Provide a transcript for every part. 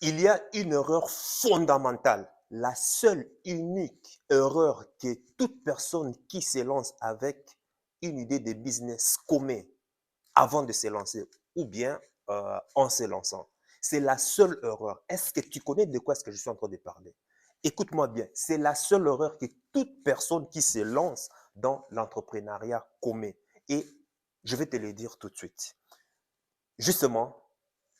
Il y a une erreur fondamentale, la seule, unique erreur que toute personne qui se lance avec une idée de business commet avant de se lancer ou bien en se lançant. C'est la seule erreur. Est-ce que tu connais de quoi est-ce que je suis en train de parler? Écoute-moi bien, c'est la seule erreur que toute personne qui se lance dans l'entrepreneuriat commet. Et je vais te le dire tout de suite. Justement,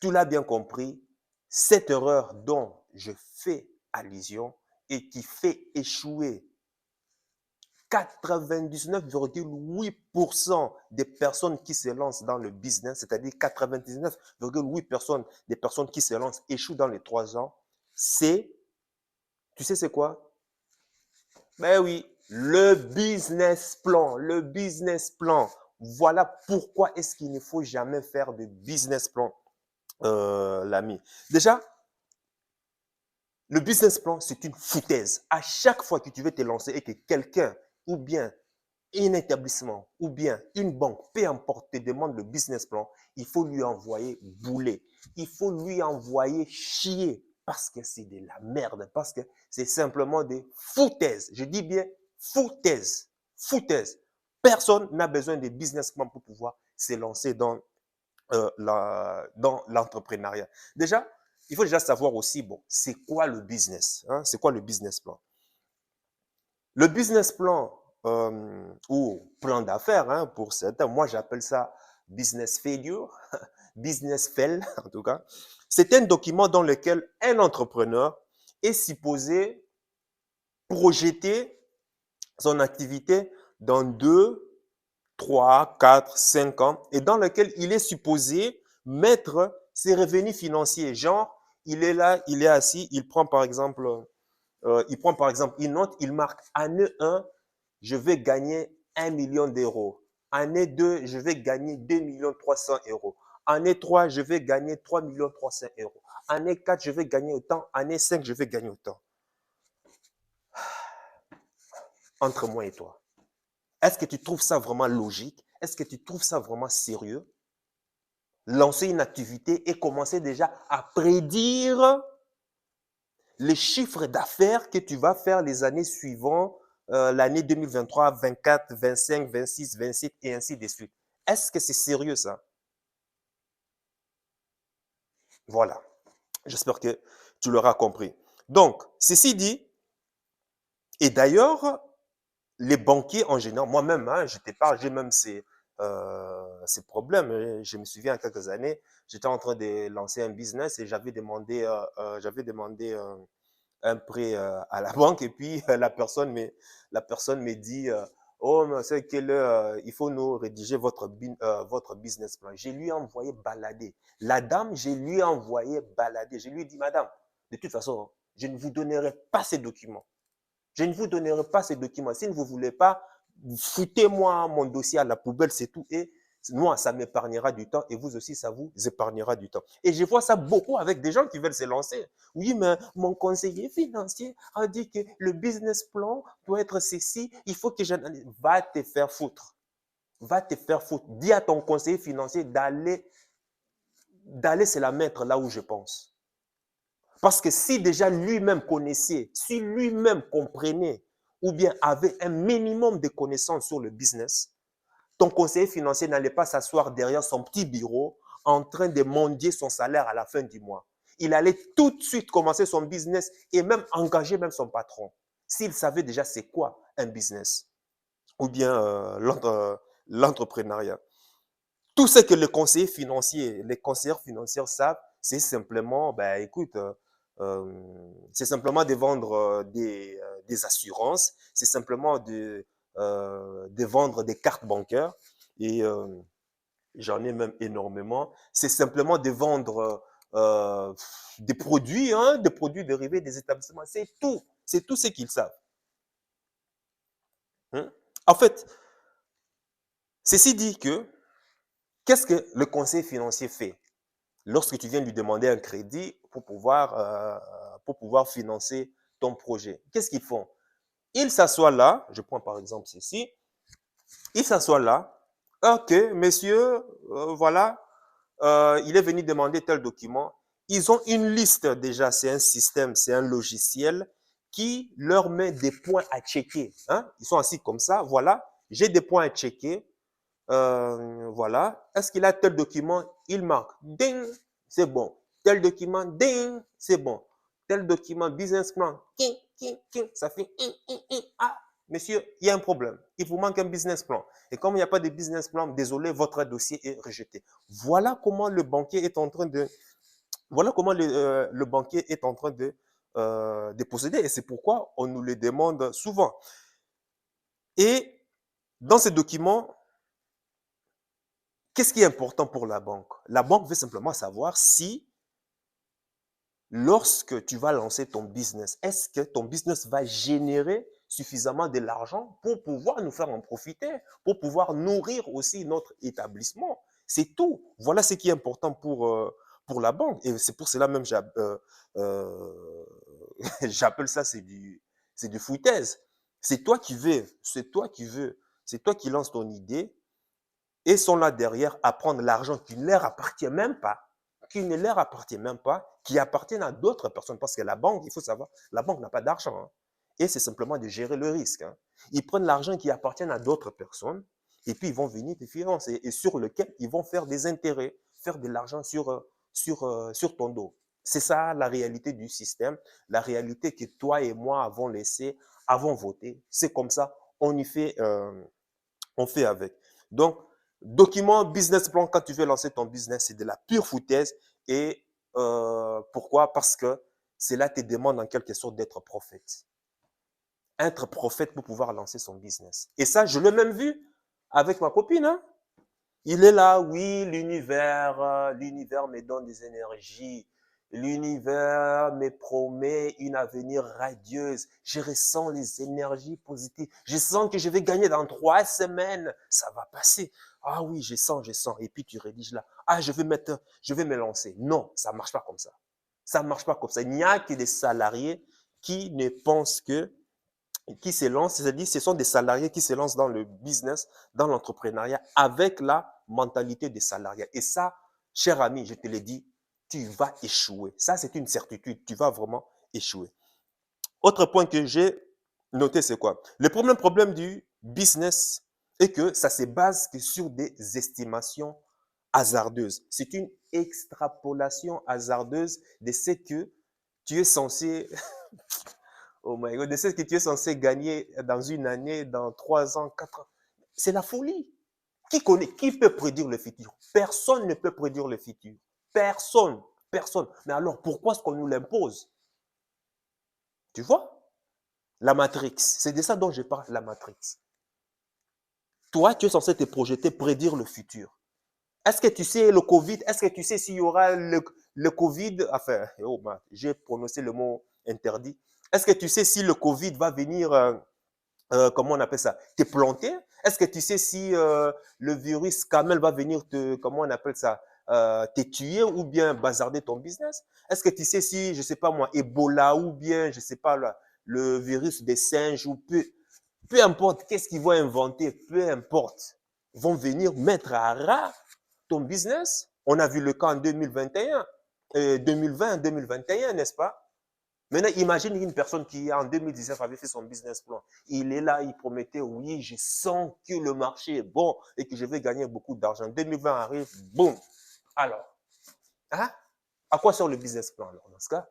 tu l'as bien compris, cette erreur dont je fais allusion et qui fait échouer 99,8% des personnes qui se lancent dans le business, c'est-à-dire 99,8% des personnes qui se lancent échouent dans les 3 ans, c'est, tu sais c'est quoi? Ben oui, le business plan, le business plan. Voilà pourquoi est-ce qu'il ne faut jamais faire de business plan, l'ami. Déjà, le business plan, c'est une foutaise. À chaque fois que tu veux te lancer et que quelqu'un ou bien un établissement ou bien une banque, peu importe, te demande le business plan, il faut lui envoyer bouler. Il faut lui envoyer chier parce que c'est de la merde, parce que c'est simplement des foutaises. Je dis bien foutaises. Foutaises. Personne n'a besoin de business plan pour pouvoir se lancer dans l'entrepreneuriat. Déjà, il faut déjà savoir aussi, bon, c'est quoi le business, hein? C'est quoi le business plan? Le business plan ou plan d'affaires, hein, pour certains, moi j'appelle ça business failure, business fail en tout cas, c'est un document dans lequel un entrepreneur est supposé projeter son activité dans 2, 3, 4, 5 ans et dans lequel il est supposé mettre ses revenus financiers. Genre, il est là, il est assis, il prend par exemple une note, il marque année 1, je vais gagner 1 million d'euros. Année 2, je vais gagner 2 300 000 euros. Année 3, je vais gagner 3 300 000 euros. Année 4, je vais gagner autant. Année 5, je vais gagner autant. Entre moi et toi. Est-ce que tu trouves ça vraiment logique? Est-ce que tu trouves ça vraiment sérieux? Lancer une activité et commencer déjà à prédire les chiffres d'affaires que tu vas faire les années suivantes, l'année 2023, 24, 25, 26, 27 et ainsi de suite. Est-ce que c'est sérieux ça? Voilà. J'espère que tu l'auras compris. Donc, ceci dit, et d'ailleurs, les banquiers en général, moi-même, hein, je te parle, j'ai même ces problèmes. Je me souviens, il y a quelques années, j'étais en train de lancer un business et j'avais demandé un prêt à la banque et puis la personne me dit oh monsieur il faut nous rédiger votre business plan. Je lui ai envoyé balader. La dame, je lui ai envoyé balader. Je lui ai dit madame, de toute façon, je ne vous donnerai pas ces documents. Je ne vous donnerai pas ces documents. Si vous ne voulez pas, foutez-moi mon dossier à la poubelle, c'est tout. Et moi, ça m'épargnera du temps et vous aussi, ça vous épargnera du temps. Et je vois ça beaucoup avec des gens qui veulent se lancer. Oui, mais mon conseiller financier a dit que le business plan doit être ceci. Il faut que j'analyse. Va te faire foutre. Va te faire foutre. Dis à ton conseiller financier d'aller se la mettre là où je pense. Parce que si déjà lui-même connaissait, si lui-même comprenait ou bien avait un minimum de connaissances sur le business, ton conseiller financier n'allait pas s'asseoir derrière son petit bureau en train de mendier son salaire à la fin du mois. Il allait tout de suite commencer son business et même engager même son patron. S'il savait déjà c'est quoi un business ou bien l'entrepreneuriat. Tout ce que les conseillers financiers savent, c'est simplement, ben, écoute, c'est simplement de vendre des assurances, c'est simplement de vendre des cartes bancaires et j'en ai même énormément. C'est simplement de vendre des produits, hein, des produits dérivés des établissements. C'est tout ce qu'ils savent. Hein. En fait, ceci dit que, qu'est-ce que le conseiller financier fait? Lorsque tu viens lui demander un crédit pour pouvoir financer ton projet. Qu'est-ce qu'ils font? Ils s'assoient là, je prends par exemple ceci, ils s'assoient là, ok, monsieur, voilà, il est venu demander tel document, ils ont une liste déjà, c'est un système, c'est un logiciel qui leur met des points à checker. Hein? Ils sont assis comme ça, voilà, j'ai des points à checker. Voilà, est-ce qu'il a tel document? Il marque, ding, c'est bon. Tel document, ding, c'est bon. Tel document, business plan, king, king, king, ça fait, ah, monsieur, il y a un problème. Il vous manque un business plan. Et comme il n'y a pas de business plan, désolé, votre dossier est rejeté. Voilà comment le banquier est en train de voilà comment le banquier est en train de procéder et c'est pourquoi on nous le demande souvent. Et dans ces documents, qu'est-ce qui est important pour la banque? La banque veut simplement savoir si, lorsque tu vas lancer ton business, est-ce que ton business va générer suffisamment de l'argent pour pouvoir nous faire en profiter, pour pouvoir nourrir aussi notre établissement. C'est tout. Voilà ce qui est important pour la banque. Et c'est pour cela même j'appelle ça, c'est du foutaise. C'est toi qui veux, c'est toi qui veux, c'est toi qui lances ton idée et sont là derrière à prendre l'argent qui ne leur appartient même pas, qui ne leur appartient même pas, qui appartiennent à d'autres personnes. Parce que la banque, il faut savoir, la banque n'a pas d'argent. Hein. Et c'est simplement de gérer le risque. Hein. Ils prennent l'argent qui appartient à d'autres personnes et puis ils vont venir te financer et sur lequel ils vont faire des intérêts, faire de l'argent sur ton dos. C'est ça la réalité du système, la réalité que toi et moi avons laissé, avons voté. C'est comme ça, on fait avec. Donc, document, business plan, quand tu veux lancer ton business, c'est de la pure foutaise. Et pourquoi? Parce que cela te demande en quelque sorte d'être prophète. Être prophète pour pouvoir lancer son business. Et ça, je l'ai même vu avec ma copine. Hein. Il est là, oui, l'univers me donne des énergies. L'univers me promet une avenir radieuse. Je ressens les énergies positives. Je sens que je vais gagner dans 3 semaines. Ça va passer. Ah oui, je sens, je sens. Et puis tu rédiges là. Ah, je vais me lancer. Non, ça marche pas comme ça. Ça marche pas comme ça. Il n'y a que des salariés qui ne pensent que qui se lancent, c'est-à-dire ce sont des salariés qui se lancent dans le business, dans l'entrepreneuriat, avec la mentalité des salariés. Et ça, cher ami, je te le dis, tu vas échouer. Ça, c'est une certitude, tu vas vraiment échouer. Autre point que j'ai noté, c'est quoi? Le problème du business est que ça se base que sur des estimations hasardeuses. C'est une extrapolation hasardeuse de ce que tu es censé oh my God, de ce que tu es censé gagner dans une année, dans 3 ans, 4 ans. C'est la folie. Qui connaît, qui peut prédire le futur? Personne ne peut prédire le futur. Personne, personne. Mais alors, pourquoi est-ce qu'on nous l'impose? Tu vois? La Matrix, c'est de ça dont je parle, la Matrix. Toi, tu es censé te projeter, prédire le futur. Est-ce que tu sais le Covid? Est-ce que tu sais s'il y aura le Covid? Enfin, oh, j'ai prononcé le mot interdit. Est-ce que tu sais si le Covid va venir comment on appelle ça, te planter? Est-ce que tu sais si le virus Camel va venir comment on appelle ça, te tuer ou bien bazarder ton business? Est-ce que tu sais si, je sais pas moi, Ebola ou bien, je sais pas, le virus des singes ou peu importe, qu'est-ce qu'ils vont inventer, peu importe, vont venir mettre à ras ton business? On a vu le cas en 2021, 2020, 2021, n'est-ce pas? Maintenant, imagine une personne qui, en 2019, avait fait son business plan. Il est là, il promettait, oui, je sens que le marché est bon et que je vais gagner beaucoup d'argent. 2020 arrive, boum. Alors, hein? À quoi sert le business plan alors, dans ce cas?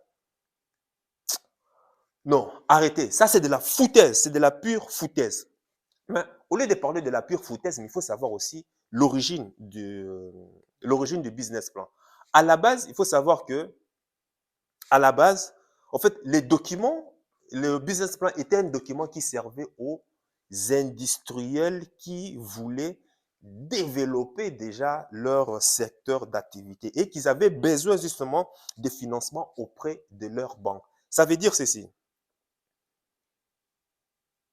Non, arrêtez. Ça, c'est de la foutaise. C'est de la pure foutaise. Mais au lieu de parler de la pure foutaise, il faut savoir aussi l'origine du business plan. À la base, il faut savoir que à la base, en fait, le business plan était un document qui servait aux industriels qui voulaient développer déjà leur secteur d'activité et qu'ils avaient besoin justement de financement auprès de leur banque. Ça veut dire ceci.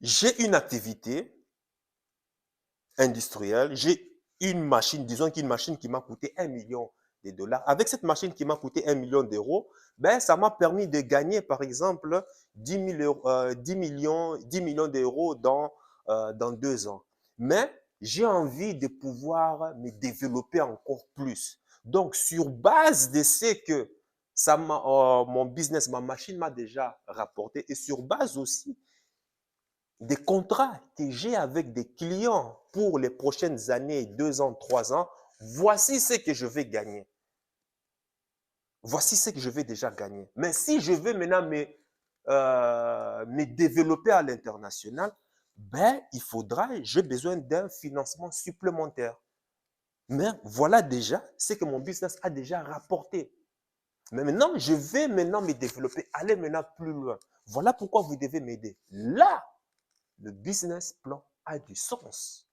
J'ai une activité industrielle, j'ai une machine, disons qu'une machine qui m'a coûté 1 million de dollars. Avec cette machine qui m'a coûté 1 million d'euros, ben, ça m'a permis de gagner, par exemple, 10 millions d'euros dans 2 ans. Mais j'ai envie de pouvoir me développer encore plus. Donc, sur base de ce que mon business, ma machine m'a déjà rapporté. Et sur base aussi des contrats que j'ai avec des clients pour les prochaines années, 2 ans, 3 ans, voici ce que je vais gagner. Voici ce que je vais déjà gagner. Mais si je veux maintenant me développer à l'international, ben, j'ai besoin d'un financement supplémentaire. Mais voilà déjà ce que mon business a déjà rapporté. Mais maintenant, je vais maintenant me développer, aller maintenant plus loin. Voilà pourquoi vous devez m'aider. Là, le business plan a du sens.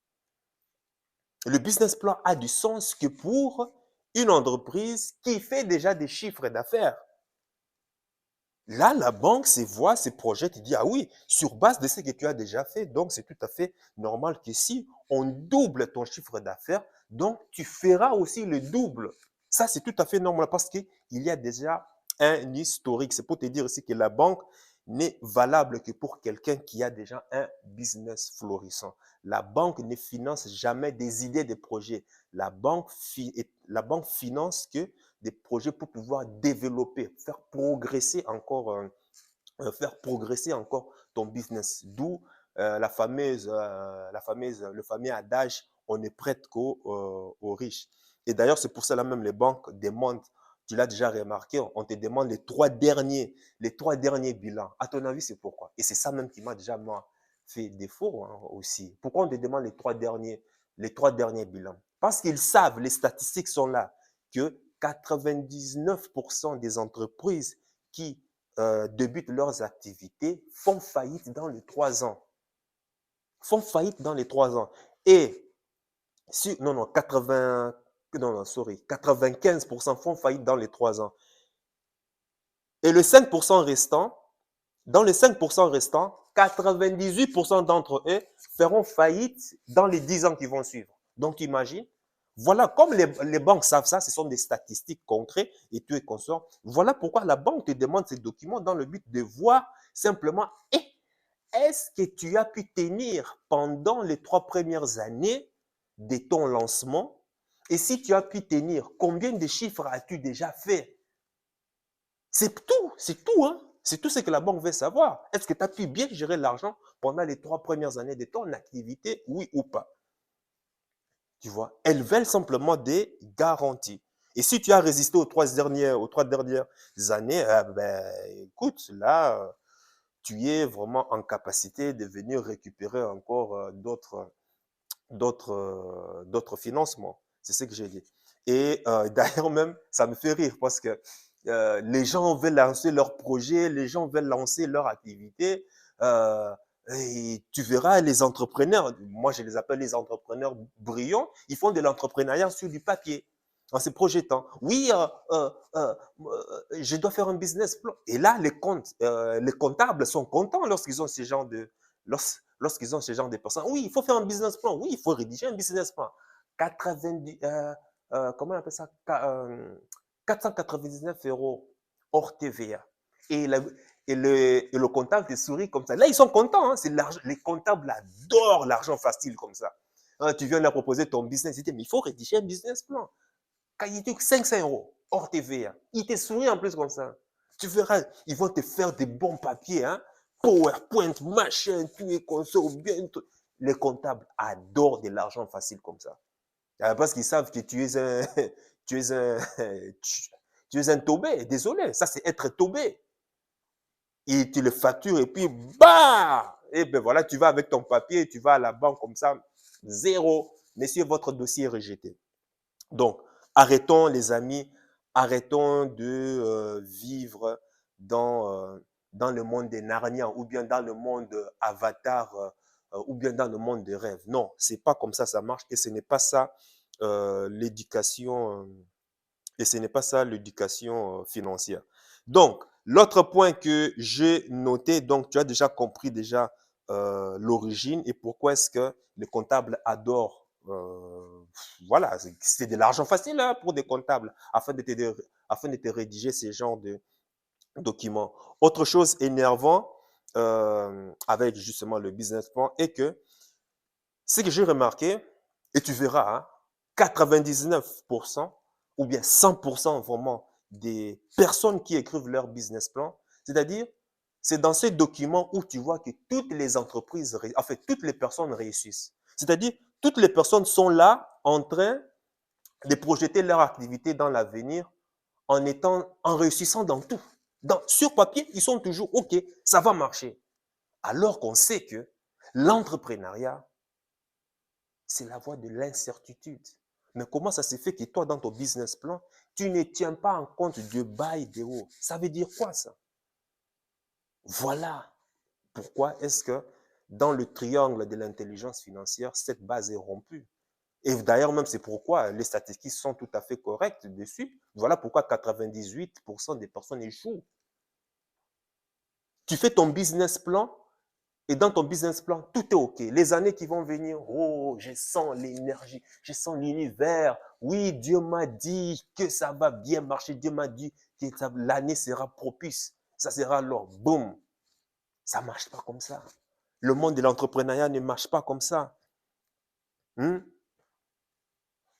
Le business plan a du sens que pour une entreprise qui fait déjà des chiffres d'affaires. Là, la banque se voit, se projette, il dit, ah oui, sur base de ce que tu as déjà fait, donc c'est tout à fait normal que si on double ton chiffre d'affaires, donc tu feras aussi le double. Ça, c'est tout à fait normal parce qu'il y a déjà un historique. C'est pour te dire aussi que la banque n'est valable que pour quelqu'un qui a déjà un business florissant. La banque ne finance jamais des idées de projets. La banque finance que des projets pour pouvoir développer, faire progresser encore ton business. D'où le fameux adage, on ne prête qu'aux riches. Et d'ailleurs, c'est pour cela même les banques demandent, tu l'as déjà remarqué, on te demande les trois derniers bilans. À ton avis, c'est pourquoi? Et c'est ça même qui m'a déjà, moi, fait défaut aussi. Pourquoi on te demande les trois derniers bilans? Parce qu'ils savent, les statistiques sont là, que 99% des entreprises qui débutent leurs activités font faillite dans les 3 ans. Font faillite dans les 3 ans. Et, non, non, 95% font faillite dans les 3 ans. Et le 5% restant, dans les 5% restants, 98% d'entre eux feront faillite dans les 10 ans qui vont suivre. Donc, tu imagines, voilà, comme les banques savent ça, ce sont des statistiques concrètes et tu es conscient. Voilà pourquoi la banque te demande ces documents dans le but de voir simplement, est-ce que tu as pu tenir pendant les 3 premières années de ton lancement? Et si tu as pu tenir, combien de chiffres as-tu déjà fait? C'est tout, hein? C'est tout ce que la banque veut savoir. Est-ce que tu as pu bien gérer l'argent pendant les 3 premières années de ton activité, oui ou pas? Tu vois, elles veulent simplement des garanties. Et si tu as résisté aux 3 dernières années, ben, écoute, là, tu es vraiment en capacité de venir récupérer encore d'autres financements. C'est ce que j'ai dit. Et d'ailleurs même, ça me fait rire parce que les gens veulent lancer leur projet, les gens veulent lancer leur activité. euh, et tu verras les entrepreneurs, moi je les appelle les entrepreneurs brillants, ils font de l'entrepreneuriat sur du papier, en se projetant. Oui, je dois faire un business plan. Et là, les comptables sont contents lorsqu'ils ont lorsqu'ils ont ce genre de personnes. Oui, il faut faire un business plan. Oui, il faut rédiger un business plan. 90, comment on appelle ça? 499 € hors TVA. Et, le comptable te sourit comme ça. Là, ils sont contents. Hein, les comptables adorent l'argent facile comme ça. Hein, tu viens leur proposer ton business. Ils disent, mais il faut rédiger un business plan. Quand il dit 500 € hors TVA, ils te sourient en plus comme ça. Tu verras, ils vont te faire des bons papiers. Hein, PowerPoint, machin, tu es console, bien. Les comptables adorent de l'argent facile comme ça. Parce qu'ils savent que tu es un, tu es un, tu es un taubé. Désolé, ça c'est être taubé. Et tu le factures et puis, bah! Et ben voilà, tu vas avec ton papier, tu vas à la banque comme ça, zéro. Messieurs, votre dossier est rejeté. Donc, arrêtons les amis, arrêtons de vivre dans le monde des Narnia ou bien dans le monde Avatar ou bien dans le monde des rêves. Non, c'est pas comme ça marche et ce n'est pas ça l'éducation et ce n'est pas ça l'éducation financière. Donc, l'autre point que j'ai noté, donc tu as déjà compris déjà l'origine et pourquoi est-ce que les comptables adorent voilà, c'est de l'argent facile hein, pour des comptables afin de te rédiger ces genres de documents. Autre chose énervant avec justement le business plan est que ce que j'ai remarqué, et tu verras, hein, 99% ou bien 100% vraiment des personnes qui écrivent leur business plan. C'est-à-dire, c'est dans ces documents où tu vois que toutes les entreprises, en fait, toutes les personnes réussissent. C'est-à-dire, toutes les personnes sont là en train de projeter leur activité dans l'avenir en réussissant dans tout. Sur papier, ils sont toujours OK, ça va marcher. Alors qu'on sait que l'entrepreneuriat, c'est la voie de l'incertitude. Mais comment ça se fait que toi, dans ton business plan, tu ne tiens pas en compte de bas et de haut? Ça veut dire quoi ça? Voilà pourquoi est-ce que dans le triangle de l'intelligence financière, cette base est rompue. Et d'ailleurs, même c'est pourquoi les statistiques sont tout à fait correctes dessus. Voilà pourquoi 98% des personnes échouent. Tu fais ton business plan et dans ton business plan, tout est OK. Les années qui vont venir, oh, je sens l'énergie, je sens l'univers. Oui, Dieu m'a dit que ça va bien marcher. Dieu m'a dit que l'année sera propice. Ça sera alors, boum. Ça ne marche pas comme ça. Le monde de l'entrepreneuriat ne marche pas comme ça.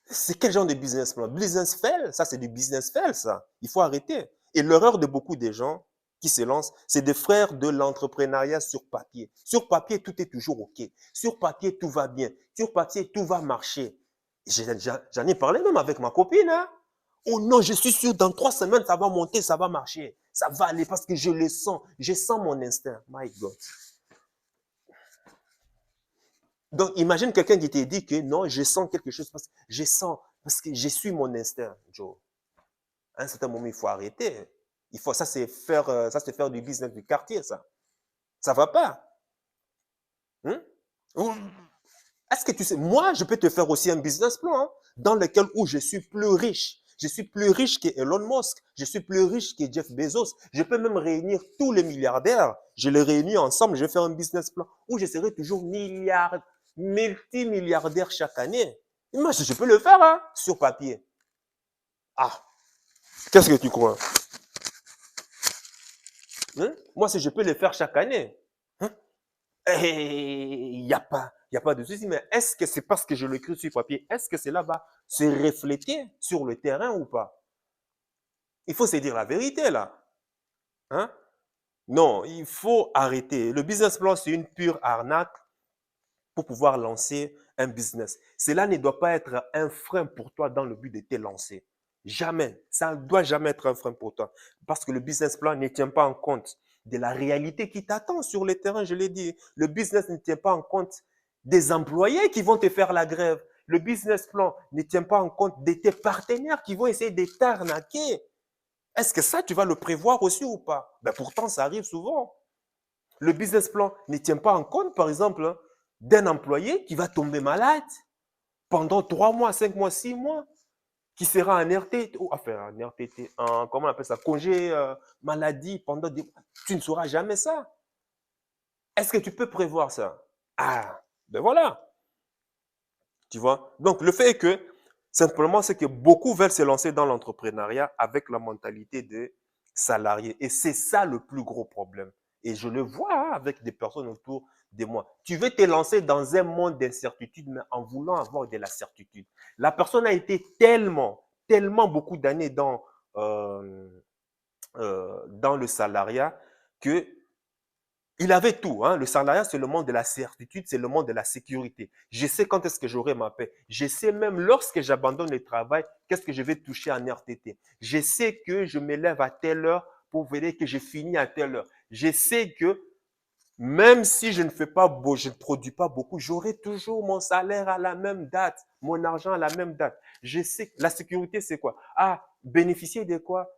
C'est quel genre de business plan? Business fail, ça c'est du business fail, ça. Il faut arrêter. Et l'erreur de beaucoup de gens qui se lancent, c'est de faire de l'entrepreneuriat sur papier. Sur papier, tout est toujours OK. Sur papier, tout va bien. Sur papier, tout va marcher. J'en ai parlé même avec ma copine. Hein? Oh non, je suis sûr, dans 3 semaines, ça va monter, ça va marcher. Ça va aller parce que je le sens. Je sens mon instinct. My God. Donc, imagine quelqu'un qui te dit que non, je sens quelque chose parce que je suis mon instinct, Joe. À un certain moment, il faut arrêter. Ça, c'est faire du business du quartier, ça. Ça va pas. Est-ce que tu sais, moi, je peux te faire aussi un business plan dans lequel où je suis plus riche. Je suis plus riche que Elon Musk. Je suis plus riche que Jeff Bezos. Je peux même réunir tous les milliardaires. Je les réunis ensemble. Je vais faire un business plan où je serai toujours multimilliardaire chaque année. Moi, je peux le faire sur papier. Ah, qu'est-ce que tu crois? Moi, si je peux le faire chaque année, il n'y a pas de souci. Mais est-ce que c'est parce que je l'écris sur papier? Est-ce que cela va se refléter sur le terrain ou pas? Il faut se dire la vérité, là. Hein? Non, il faut arrêter. Le business plan, c'est une pure arnaque pour pouvoir lancer un business. Cela ne doit pas être un frein pour toi dans le but de te lancer. Jamais. Ça ne doit jamais être un frein pour toi. Parce que le business plan ne tient pas en compte de la réalité qui t'attend sur le terrain, je l'ai dit. Le business ne tient pas en compte des employés qui vont te faire la grève. Le business plan ne tient pas en compte de tes partenaires qui vont essayer de t'arnaquer. Est-ce que ça, tu vas le prévoir aussi ou pas? Ben pourtant, ça arrive souvent. Le business plan ne tient pas en compte, par exemple, d'un employé qui va tomber malade pendant 3 mois, 5 mois, 6 mois, qui sera en RTT, enfin en RTT, comment on appelle ça, congé maladie pendant des... Tu ne sauras jamais ça. Est-ce que tu peux prévoir ça? Ah, ben voilà. Tu vois? Donc, le fait est que, simplement, c'est que beaucoup veulent se lancer dans l'entrepreneuriat avec la mentalité de salarié. Et c'est ça le plus gros problème. Et je le vois avec des personnes autour de moi. Tu veux te lancer dans un monde d'incertitude, mais en voulant avoir de la certitude. La personne a été tellement beaucoup d'années dans le salariat que il avait tout. Le salariat, c'est le monde de la certitude, c'est le monde de la sécurité. Je sais quand est-ce que j'aurai ma paix. Je sais même lorsque j'abandonne le travail, qu'est-ce que je vais toucher en RTT. Je sais que je me lève à telle heure pour vérifier que je finis à telle heure. Je sais que même si je ne fais pas beau, je ne produis pas beaucoup, j'aurai toujours mon salaire à la même date, mon argent à la même date. Je sais que la sécurité, c'est quoi? Bénéficier de quoi?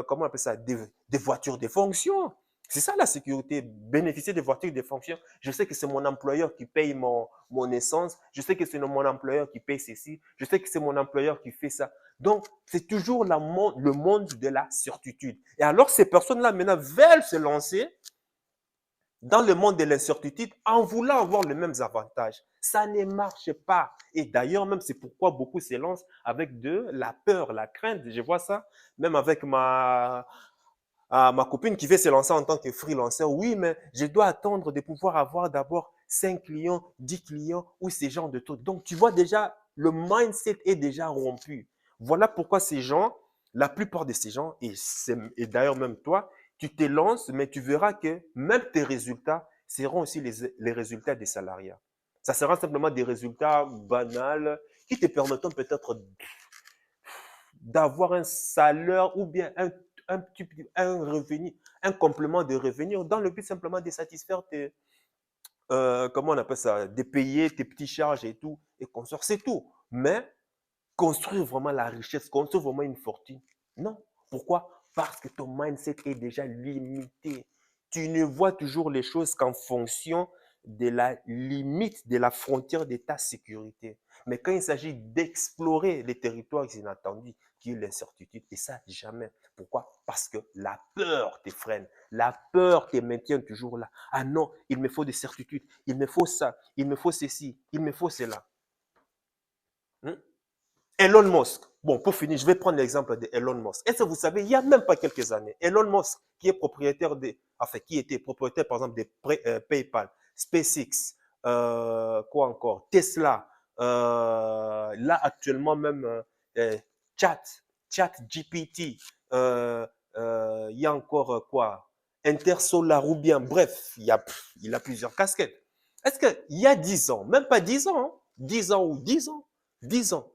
Comment on appelle ça? Des voitures de fonction. C'est ça la sécurité, bénéficier des voitures de fonction. Je sais que c'est mon employeur qui paye mon essence. Je sais que c'est mon employeur qui paye ceci. Je sais que c'est mon employeur qui fait ça. Donc, c'est toujours le monde de la certitude. Et alors, ces personnes-là, maintenant, veulent se lancer dans le monde de l'incertitude en voulant avoir les mêmes avantages. Ça ne marche pas. Et d'ailleurs, même c'est pourquoi beaucoup se lancent avec de la peur, la crainte. Je vois ça même avec ma copine qui veut se lancer en tant que freelancer. Oui, mais je dois attendre de pouvoir avoir d'abord 5 clients, 10 clients ou ces genres de trucs. Donc, tu vois déjà, le mindset est déjà rompu. Voilà pourquoi ces gens la plupart de ces gens, et d'ailleurs même toi, tu te lances, mais tu verras que même tes résultats seront aussi les résultats des salariés. Ça sera simplement des résultats banals qui te permettront peut-être d'avoir un salaire ou bien un revenu, un complément de revenu dans le but simplement de satisfaire tes, comment on appelle ça, de payer tes petits charges et tout, et construire, c'est tout. Mais construire vraiment la richesse, construire vraiment une fortune, non. Pourquoi? Parce que ton mindset est déjà limité. Tu ne vois toujours les choses qu'en fonction de la limite, de la frontière de ta sécurité. Mais quand il s'agit d'explorer les territoires inattendus, qui est l'incertitude, et ça, jamais. Pourquoi? Parce que la peur te freine. La peur te maintient toujours là. Ah non, il me faut des certitudes. Il me faut ça. Il me faut ceci. Il me faut cela. Hmm? Elon Musk. Bon, pour finir, je vais prendre l'exemple de Elon Musk. Est-ce que vous savez, il n'y a même pas quelques années, Elon Musk, qui est propriétaire enfin, qui était propriétaire, par exemple, de PayPal, SpaceX, quoi encore, Tesla, là, actuellement, même Chat, Chat GPT, il y a encore quoi, Intersolar ou bien, bref, il a plusieurs casquettes. Est-ce qu'il y a 10 ans, même pas 10 ans, hein, 10 ans ou 10 ans, 10 ans,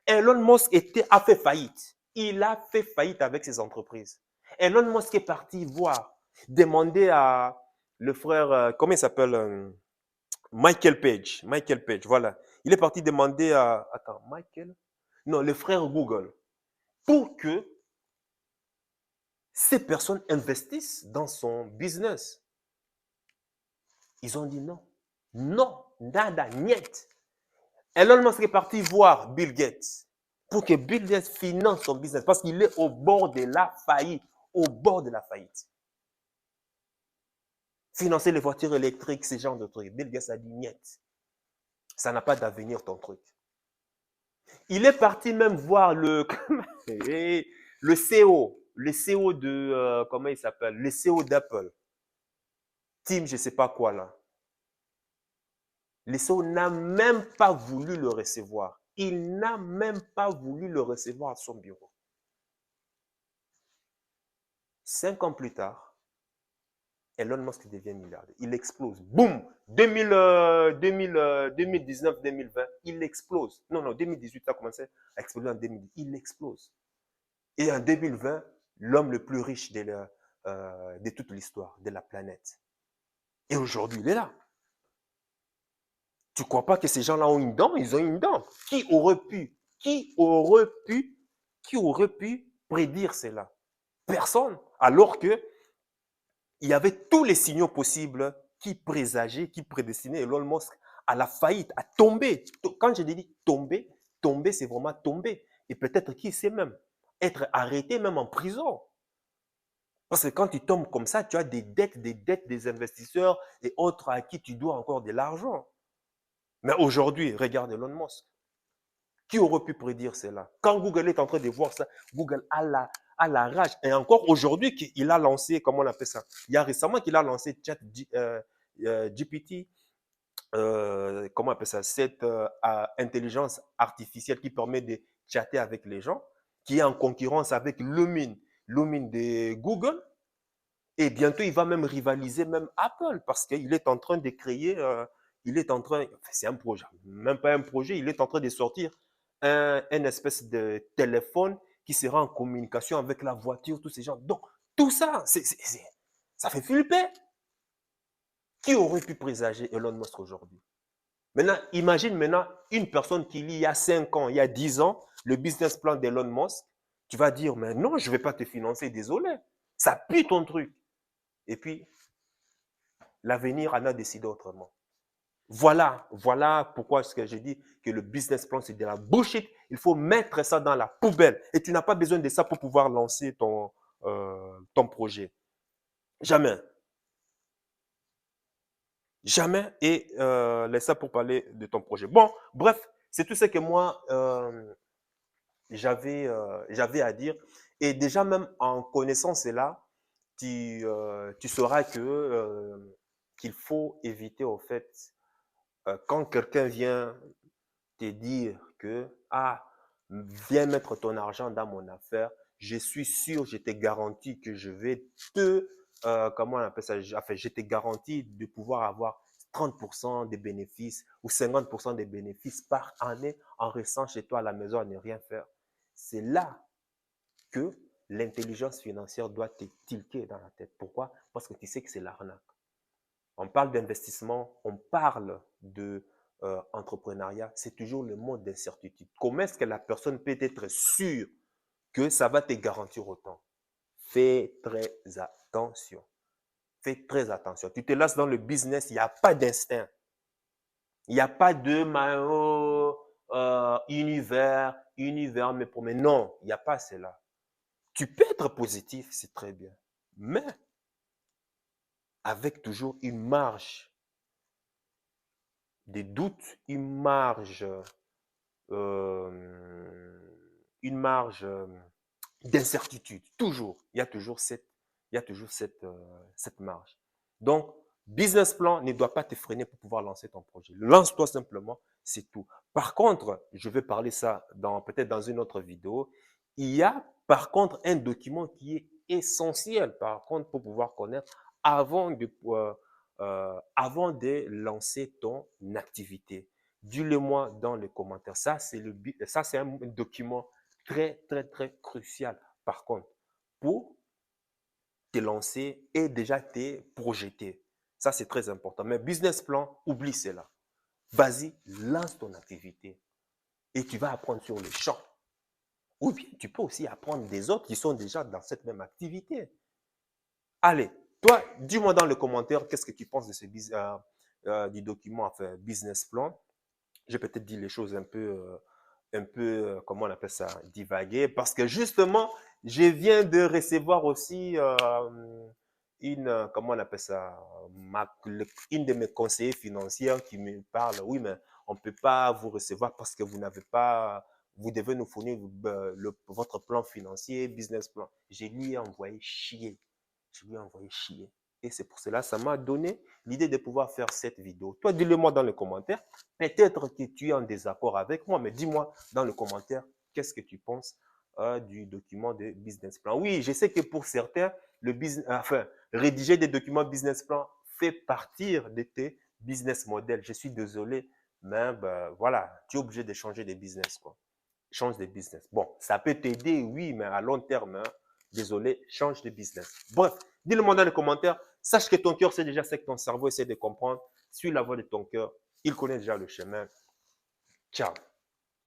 Elon Musk a fait faillite. Il a fait faillite avec ses entreprises. Elon Musk est parti voir, demander à le frère, comment il s'appelle, Michael Page. Michael Page, voilà. Il est parti demander à, attends, Michael? Non, le frère Google, pour que ces personnes investissent dans son business. Ils ont dit non. Non, nada, niet. Elon Musk est parti voir Bill Gates pour que Bill Gates finance son business parce qu'il est au bord de la faillite. Au bord de la faillite. Financer les voitures électriques, ce genre de trucs. Bill Gates a dit niet. Ça n'a pas d'avenir ton truc. Il est parti même voir le CEO, le CEO de, comment il s'appelle, le CEO d'Apple. Tim, je ne sais pas quoi là. Le CEO n'a même pas voulu le recevoir. Il n'a même pas voulu le recevoir à son bureau. 5 ans plus tard, Elon Musk devient milliardaire. Il explose. Boum! 2019-2020, il explose. Non, non, 2018, ça a commencé à exploser en 2010. Il explose. Et en 2020, l'homme le plus riche de toute l'histoire de la planète. Et aujourd'hui, il est là. Tu ne crois pas que ces gens-là ont une dent? Ils ont une dent. Qui aurait pu prédire cela? Personne. Alors que il y avait tous les signaux possibles qui présageaient, qui prédestinaient Elon Musk à la faillite, à tomber. Quand je dis tomber, tomber, c'est vraiment tomber. Et peut-être qui sait même, être arrêté même en prison. Parce que quand tu tombes comme ça, tu as des dettes des investisseurs et autres à qui tu dois encore de l'argent. Mais aujourd'hui, regarde Elon Musk. Qui aurait pu prédire cela? Quand Google est en train de voir ça, Google a la rage. Et encore aujourd'hui, il a lancé, comment on appelle ça? Il y a récemment qu'il a lancé Chat GPT, comment on appelle ça? Cette intelligence artificielle qui permet de chatter avec les gens, qui est en concurrence avec Lumin de Google. Et bientôt, il va même rivaliser même Apple parce qu'il est en train de créer, il est en train, enfin, c'est un projet, même pas un projet, il est en train de sortir une espèce de téléphone qui sera en communication avec la voiture, tous ces gens. Donc, tout ça, ça fait flipper. Qui aurait pu présager Elon Musk aujourd'hui? Maintenant, imagine maintenant une personne qui lit il y a 5 ans, il y a 10 ans, le business plan d'Elon Musk. Tu vas dire, mais non, je ne vais pas te financer, désolé. Ça pue ton truc. Et puis, l'avenir en a décidé autrement. Voilà pourquoi ce que j'ai dit que le business plan, c'est de la bullshit. Il faut mettre ça dans la poubelle. Et tu n'as pas besoin de ça pour pouvoir lancer ton projet. Jamais. Jamais. Et laisse ça pour parler de ton projet. Bon, bref, c'est tout ce que moi, j'avais à dire. Et déjà, même en connaissant cela, tu sauras qu'il faut éviter, au fait, quand quelqu'un vient te dire que, ah, viens mettre ton argent dans mon affaire, je suis sûr, je te garantis que je vais te, comment on appelle ça, enfin, je te garantis de pouvoir avoir 30% des bénéfices ou 50% des bénéfices par année en restant chez toi à la maison à ne rien faire. C'est là que l'intelligence financière doit te tilter dans la tête. Pourquoi? Parce que tu sais que c'est l'arnaque. On parle d'investissement, on parle de entrepreneuriat, c'est toujours le mode d'incertitude. Comment est-ce que la personne peut être sûre que ça va te garantir autant? Fais très attention. Fais très attention. Tu te lances dans le business, il n'y a pas d'instinct. Il n'y a pas de univers me promet. Non, il n'y a pas cela. Tu peux être positif, c'est très bien. Mais avec toujours une marge de doute, une marge d'incertitude. Toujours. Il y a toujours cette marge. Donc, business plan ne doit pas te freiner pour pouvoir lancer ton projet. Lance-toi simplement, c'est tout. Par contre, je vais parler ça peut-être dans une autre vidéo. Il y a par contre un document qui est essentiel par contre pour pouvoir connaître avant de lancer ton activité. Dis-le-moi dans les commentaires. Ça, c'est un document très, très, très crucial. Par contre, pour te lancer et déjà te projeter. Ça, c'est très important. Mais business plan, oublie cela. Vas-y, lance ton activité et tu vas apprendre sur le champ. Ou bien, tu peux aussi apprendre des autres qui sont déjà dans cette même activité. Allez, toi, dis-moi dans les commentaires qu'est-ce que tu penses de du document, enfin, business plan. J'ai peut-être dit les choses comment on appelle ça, divaguer, parce que justement, je viens de recevoir aussi comment on appelle ça, une de mes conseillers financières qui me parle, oui, mais on ne peut pas vous recevoir parce que vous devez nous fournir votre plan financier, business plan. Je lui ai envoyé chier. Je lui ai envoyé chier. Et c'est pour cela, ça m'a donné l'idée de pouvoir faire cette vidéo. Toi, dis-le-moi dans les commentaires. Peut-être que tu es en désaccord avec moi, mais dis-moi dans les commentaires qu'est-ce que tu penses du document de business plan. Oui, je sais que pour certains, rédiger des documents business plan fait partir de tes business models. Je suis désolé, mais voilà, tu es obligé de changer de business, quoi. Change de business. Bon, ça peut t'aider, oui, mais à long terme, hein, désolé, change de business. Bref, dis-le-moi dans les commentaires. Sache que ton cœur sait déjà ce que ton cerveau essaie de comprendre. Suis la voie de ton cœur. Il connaît déjà le chemin. Ciao.